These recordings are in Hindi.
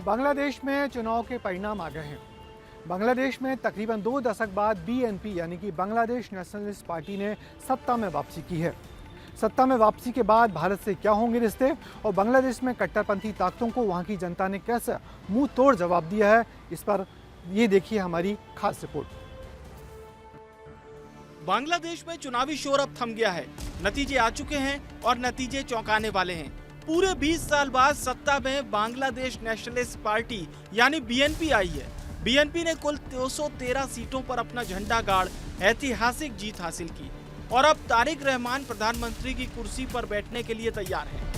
बांग्लादेश में चुनाव के परिणाम आ गए हैं। बांग्लादेश में तकरीबन 2 दशक बाद बीएनपी यानी कि बांग्लादेश नेशनलिस्ट पार्टी ने सत्ता में वापसी की है। सत्ता में वापसी के बाद भारत से क्या होंगे रिश्ते और बांग्लादेश में कट्टरपंथी ताकतों को वहां की जनता ने कैसे मुंह तोड़ जवाब दिया है, इस पर ये देखिए हमारी खास रिपोर्ट। बांग्लादेश में चुनावी शोर अब थम गया है। नतीजे आ चुके हैं और नतीजे चौंकाने वाले हैं। पूरे 20 साल बाद सत्ता में बांग्लादेश नेशनलिस्ट पार्टी यानी बीएनपी आई है। बीएनपी ने कुल 213 सीटों पर अपना झंडा गाड़ ऐतिहासिक जीत हासिल की और अब तारिक रहमान प्रधानमंत्री की कुर्सी पर बैठने के लिए तैयार हैं।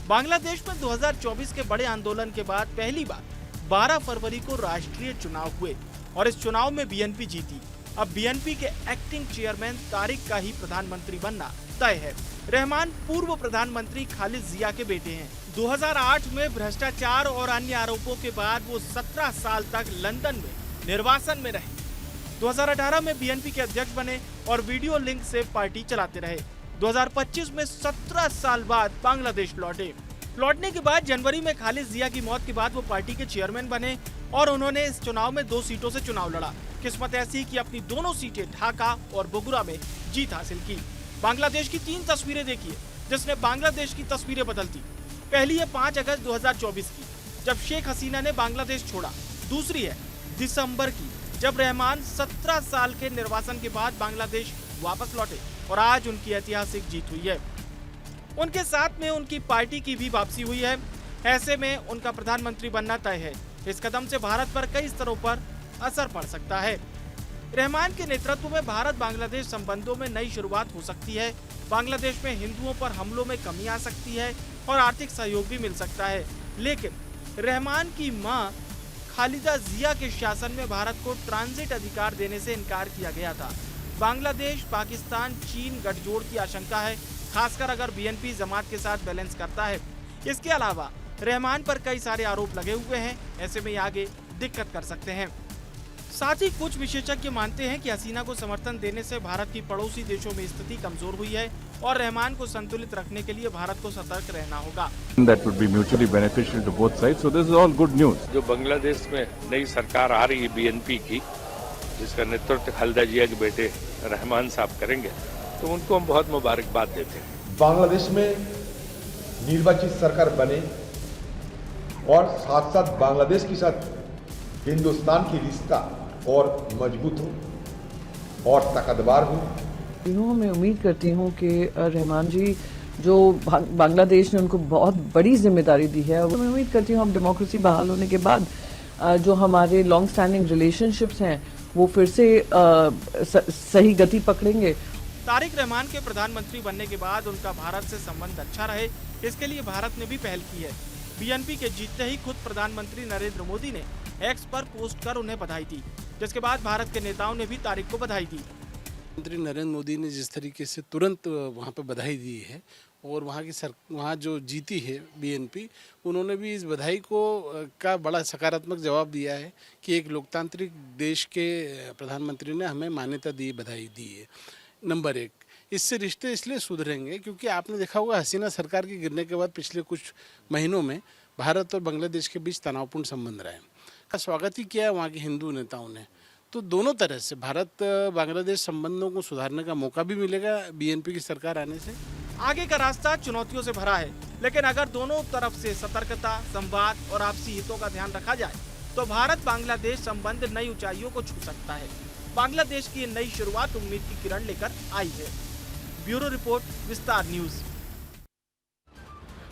बांग्लादेश में 2024 के बड़े आंदोलन के बाद पहली बार 12 फरवरी को राष्ट्रीय चुनाव हुए और इस चुनाव में बीएनपी जीती। अब बीएनपी के एक्टिंग चेयरमैन तारिक का ही प्रधानमंत्री बनना तय है। रहमान पूर्व प्रधानमंत्री खालिद जिया के बेटे हैं। 2008 में भ्रष्टाचार और अन्य आरोपों के बाद वो 17 साल तक लंदन में निर्वासन में रहे। 2018 में बीएनपी के अध्यक्ष बने और वीडियो लिंक से पार्टी चलाते रहे। 2025 में 17 साल बाद बांग्लादेश लौटने के बाद जनवरी में खालिद जिया की मौत के बाद वो पार्टी के चेयरमैन बने और उन्होंने इस चुनाव में 2 सीटों से चुनाव लड़ा। किस्मत ऐसी कि अपनी दोनों सीटें ढाका और बोगुरा में जीत हासिल की। बांग्लादेश की 3 तस्वीरें देखिए जिसने बांग्लादेश की तस्वीरें बदल दी। पहली है 5 अगस्त 2024 की, जब शेख हसीना ने बांग्लादेश छोड़ा। दूसरी है दिसंबर की, जब रहमान 17 साल के निर्वासन के बाद बांग्लादेश वापस लौटे और आज उनकी ऐतिहासिक जीत हुई है। उनके साथ में उनकी पार्टी की भी वापसी हुई है। ऐसे में उनका प्रधानमंत्री बनना तय है। इस कदम से भारत पर कई स्तरों पर असर पड़ सकता है। रहमान के नेतृत्व में भारत बांग्लादेश संबंधों में नई शुरुआत हो सकती है। बांग्लादेश में हिंदुओं पर हमलों में कमी आ सकती है और आर्थिक सहयोग भी मिल सकता है। लेकिन रहमान की मां खालिदा जिया के शासन में भारत को ट्रांजिट अधिकार देने से इनकार किया गया था। बांग्लादेश, पाकिस्तान, चीन गठजोड़ की आशंका है, खासकर अगर बीएनपी जमात के साथ बैलेंस करता है। इसके अलावा रहमान पर कई सारे आरोप लगे हुए हैं। ऐसे में आगे दिक्कत कर सकते हैं। साथ ही कुछ विशेषज्ञ मानते हैं कि हसीना को समर्थन देने से भारत की पड़ोसी देशों में स्थिति कमजोर हुई है और रहमान को संतुलित रखने के लिए भारत को सतर्क रहना होगा। That would be mutually beneficial to both sides. So this is all good news. जो बांग्लादेश में नई सरकार आ रही है बीएनपी की, जिसका नेतृत्व खालिदा जिया के बेटे रहमान साहब करेंगे, तो उनको हम बहुत मुबारकबाद देते हैं। बांग्लादेश में निर्वाचित सरकार बने और साथ साथ बांग्लादेश के साथ हिंदुस्तान की रिश्ता और मजबूत हो और ताकतवर हो। मैं उम्मीद करती हूँ कि रहमान जी जो बांग्लादेश ने उनको बहुत बड़ी जिम्मेदारी दी है, मैं उम्मीद करती हूँ अब डेमोक्रेसी बहाल होने के बाद जो हमारे लॉन्ग स्टैंडिंग रिलेशनशिप्स हैं वो फिर से सही गति पकड़ेंगे। तारिक रहमान के प्रधानमंत्री बनने के बाद उनका भारत से संबंध अच्छा रहे, इसके लिए भारत ने भी पहल की है। बीएनपी के जीतते ही खुद प्रधानमंत्री नरेंद्र मोदी ने एक्स पर पोस्ट कर उन्हें बधाई दी, जिसके बाद भारत के नेताओं ने भी तारिक को बधाई दी। प्रधानमंत्री नरेंद्र मोदी ने जिस तरीके से तुरंत वहाँ पर बधाई दी है और वहाँ जो जीती है बीएनपी, उन्होंने भी इस बधाई का बड़ा सकारात्मक जवाब दिया है कि एक लोकतांत्रिक देश के प्रधानमंत्री ने हमें मान्यता दी, बधाई दी है। नंबर 1, इससे रिश्ते इसलिए सुधरेंगे क्योंकि आपने देखा होगा हसीना सरकार के गिरने के बाद पिछले कुछ महीनों में भारत और बांग्लादेश के बीच तनावपूर्ण संबंध रहे का स्वागत ही किया है वहाँ के हिंदू नेताओं ने। तो दोनों तरह से भारत बांग्लादेश संबंधों को सुधारने का मौका भी मिलेगा बीएनपी की सरकार आने से। आगे का रास्ता चुनौतियों से भरा है, लेकिन अगर दोनों तरफ से सतर्कता, संवाद और आपसी हितों का ध्यान रखा जाए तो भारत बांग्लादेश संबंध नई ऊंचाइयों को छू सकता है। बांग्लादेश की नई शुरुआत उम्मीद की किरण लेकर आई है। ब्यूरो रिपोर्ट, विस्तार न्यूज।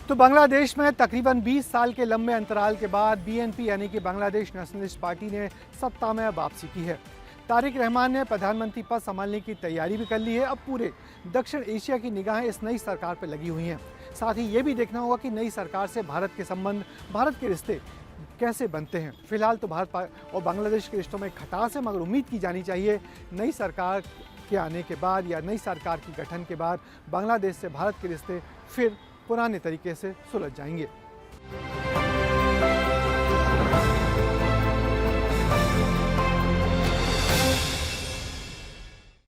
तो बांग्लादेश में तकरीबन 20 साल के लंबे अंतराल के बाद बीएनपी यानी कि बांग्लादेश नेशनलिस्ट पार्टी ने सत्ता में वापसी की है। तारिक रहमान ने प्रधानमंत्री पद संभालने की तैयारी भी कर ली है। अब पूरे दक्षिण एशिया की निगाहें इस नई सरकार पर लगी हुई हैं। साथ ही ये भी देखना होगा कि नई सरकार से भारत के संबंध, भारत के रिश्ते कैसे बनते हैं। फिलहाल तो भारत और बांग्लादेश के रिश्तों में खटास है, मगर उम्मीद की जानी चाहिए नई सरकार के आने के बाद या नई सरकार की गठन के बाद बांग्लादेश से भारत के रिश्ते फिर पुराने तरीके से सुलझ जाएंगे।